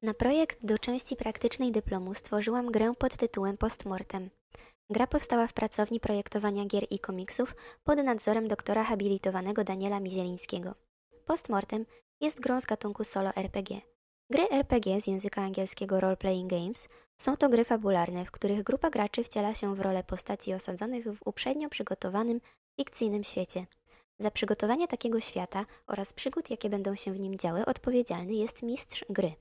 Na projekt do części praktycznej dyplomu stworzyłam grę pod tytułem Postmortem. Gra powstała w pracowni projektowania gier i komiksów pod nadzorem doktora habilitowanego Daniela Mizielińskiego. Postmortem jest grą z gatunku solo RPG. Gry RPG z języka angielskiego Role Playing Games są to gry fabularne, w których grupa graczy wciela się w rolę postaci osadzonych w uprzednio przygotowanym, fikcyjnym świecie. Za przygotowanie takiego świata oraz przygód, jakie będą się w nim działy, odpowiedzialny jest mistrz gry.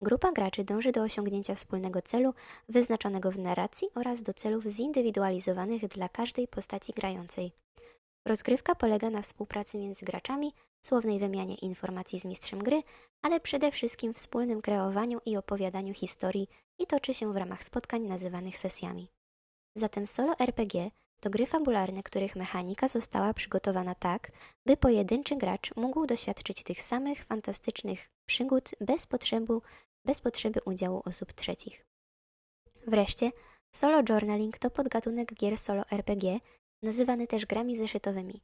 Grupa graczy dąży do osiągnięcia wspólnego celu wyznaczonego w narracji oraz do celów zindywidualizowanych dla każdej postaci grającej. Rozgrywka polega na współpracy między graczami, słownej wymianie informacji z mistrzem gry, ale przede wszystkim wspólnym kreowaniu i opowiadaniu historii i toczy się w ramach spotkań nazywanych sesjami. Zatem solo RPG to gry fabularne, których mechanika została przygotowana tak, by pojedynczy gracz mógł doświadczyć tych samych fantastycznych przygód bez potrzeby udziału osób trzecich. Wreszcie, solo journaling to podgatunek gier solo RPG, nazywany też grami zeszytowymi.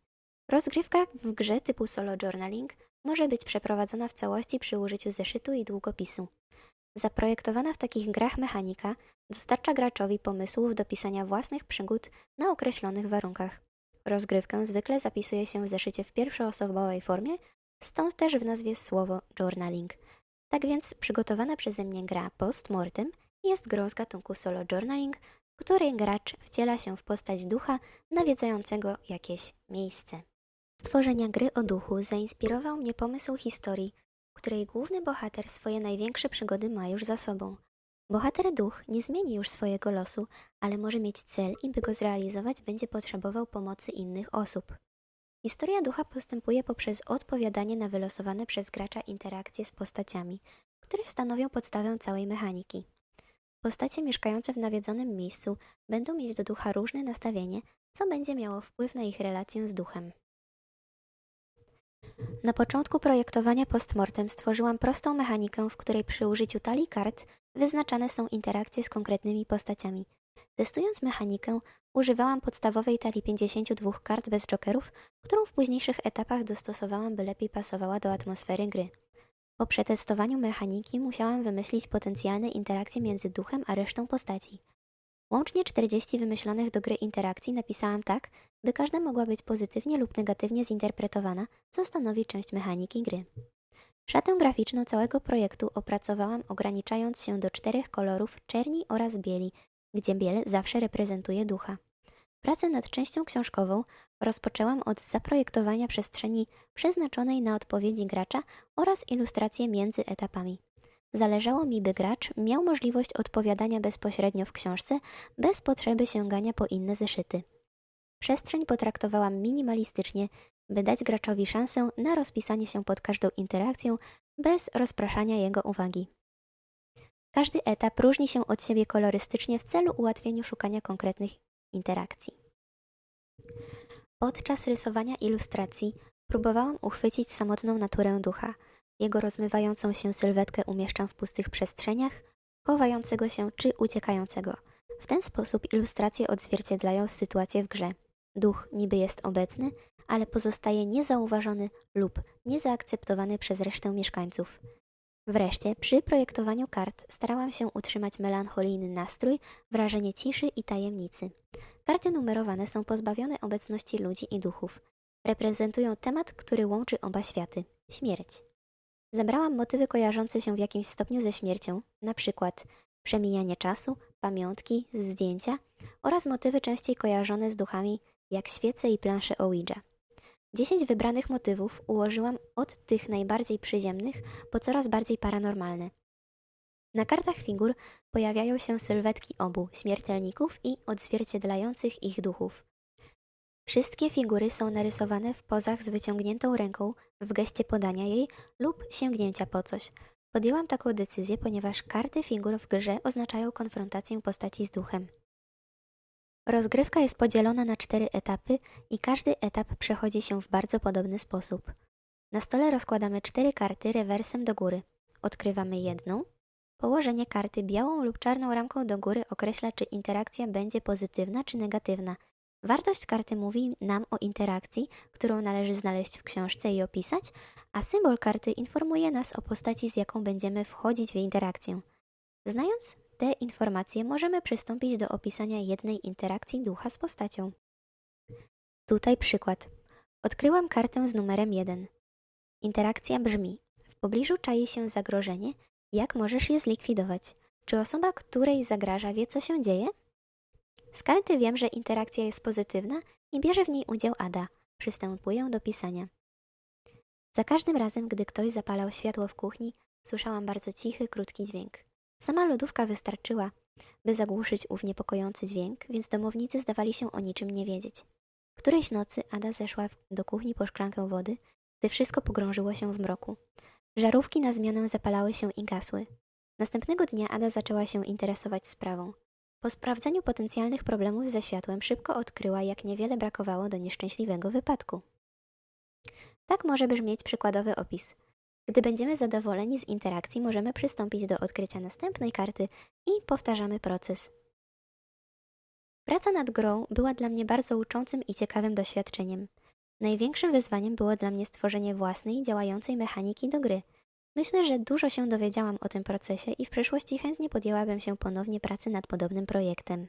Rozgrywka w grze typu solo journaling może być przeprowadzona w całości przy użyciu zeszytu i długopisu. Zaprojektowana w takich grach mechanika dostarcza graczowi pomysłów do pisania własnych przygód na określonych warunkach. Rozgrywkę zwykle zapisuje się w zeszycie w pierwszoosobowej formie, stąd też w nazwie słowo journaling. Tak więc przygotowana przeze mnie gra Postmortem jest grą z gatunku solo journaling, w której gracz wciela się w postać ducha nawiedzającego jakieś miejsce. Stworzenia gry o duchu zainspirował mnie pomysł historii, w której główny bohater swoje największe przygody ma już za sobą. Bohater duch nie zmieni już swojego losu, ale może mieć cel i by go zrealizować będzie potrzebował pomocy innych osób. Historia ducha postępuje poprzez odpowiadanie na wylosowane przez gracza interakcje z postaciami, które stanowią podstawę całej mechaniki. Postacie mieszkające w nawiedzonym miejscu będą mieć do ducha różne nastawienie, co będzie miało wpływ na ich relację z duchem. Na początku projektowania Postmortem stworzyłam prostą mechanikę, w której przy użyciu talii kart wyznaczane są interakcje z konkretnymi postaciami. Testując mechanikę, używałam podstawowej talii 52 kart bez jokerów, którą w późniejszych etapach dostosowałam, by lepiej pasowała do atmosfery gry. Po przetestowaniu mechaniki musiałam wymyślić potencjalne interakcje między duchem a resztą postaci. Łącznie 40 wymyślonych do gry interakcji napisałam tak, by każda mogła być pozytywnie lub negatywnie zinterpretowana, co stanowi część mechaniki gry. Szatę graficzną całego projektu opracowałam ograniczając się do 4 kolorów czerni oraz bieli, gdzie biel zawsze reprezentuje ducha. Pracę nad częścią książkową rozpoczęłam od zaprojektowania przestrzeni przeznaczonej na odpowiedzi gracza oraz ilustracje między etapami. Zależało mi, by gracz miał możliwość odpowiadania bezpośrednio w książce, bez potrzeby sięgania po inne zeszyty. Przestrzeń potraktowałam minimalistycznie, by dać graczowi szansę na rozpisanie się pod każdą interakcją, bez rozpraszania jego uwagi. Każdy etap różni się od siebie kolorystycznie w celu ułatwienia szukania konkretnych interakcji. Podczas rysowania ilustracji próbowałam uchwycić samotną naturę ducha. Jego rozmywającą się sylwetkę umieszczam w pustych przestrzeniach, chowającego się czy uciekającego. W ten sposób ilustracje odzwierciedlają sytuację w grze. Duch niby jest obecny, ale pozostaje niezauważony lub niezaakceptowany przez resztę mieszkańców. Wreszcie, przy projektowaniu kart starałam się utrzymać melancholijny nastrój, wrażenie ciszy i tajemnicy. Karty numerowane są pozbawione obecności ludzi i duchów. Reprezentują temat, który łączy oba światy – śmierć. Zebrałam motywy kojarzące się w jakimś stopniu ze śmiercią, np. przemijanie czasu, pamiątki, zdjęcia oraz motywy częściej kojarzone z duchami, jak świece i plansze Ouija. 10 wybranych motywów ułożyłam od tych najbardziej przyziemnych po coraz bardziej paranormalne. Na kartach figur pojawiają się sylwetki obu śmiertelników i odzwierciedlających ich duchów. Wszystkie figury są narysowane w pozach z wyciągniętą ręką w geście podania jej lub sięgnięcia po coś. Podjęłam taką decyzję, ponieważ karty figur w grze oznaczają konfrontację postaci z duchem. Rozgrywka jest podzielona na 4 etapy i każdy etap przechodzi się w bardzo podobny sposób. Na stole rozkładamy 4 karty rewersem do góry. Odkrywamy jedną. Położenie karty białą lub czarną ramką do góry określa, czy interakcja będzie pozytywna czy negatywna. Wartość karty mówi nam o interakcji, którą należy znaleźć w książce i opisać, a symbol karty informuje nas o postaci, z jaką będziemy wchodzić w interakcję. Znając te informacje, możemy przystąpić do opisania jednej interakcji ducha z postacią. Tutaj przykład. Odkryłam kartę z numerem 1. Interakcja brzmi: w pobliżu czai się zagrożenie, jak możesz je zlikwidować? Czy osoba, której zagraża, wie, co się dzieje? Z karty wiem, że interakcja jest pozytywna i bierze w niej udział Ada. Przystępuję do pisania. Za każdym razem, gdy ktoś zapalał światło w kuchni, słyszałam bardzo cichy, krótki dźwięk. Sama lodówka wystarczyła, by zagłuszyć ów niepokojący dźwięk, więc domownicy zdawali się o niczym nie wiedzieć. Którejś nocy Ada zeszła do kuchni po szklankę wody, gdy wszystko pogrążyło się w mroku. Żarówki na zmianę zapalały się i gasły. Następnego dnia Ada zaczęła się interesować sprawą. Po sprawdzeniu potencjalnych problemów ze światłem szybko odkryła, jak niewiele brakowało do nieszczęśliwego wypadku. Tak może brzmieć przykładowy opis. Gdy będziemy zadowoleni z interakcji, możemy przystąpić do odkrycia następnej karty i powtarzamy proces. Praca nad grą była dla mnie bardzo uczącym i ciekawym doświadczeniem. Największym wyzwaniem było dla mnie stworzenie własnej, działającej mechaniki do gry. Myślę, że dużo się dowiedziałam o tym procesie i w przyszłości chętnie podjęłabym się ponownie pracy nad podobnym projektem.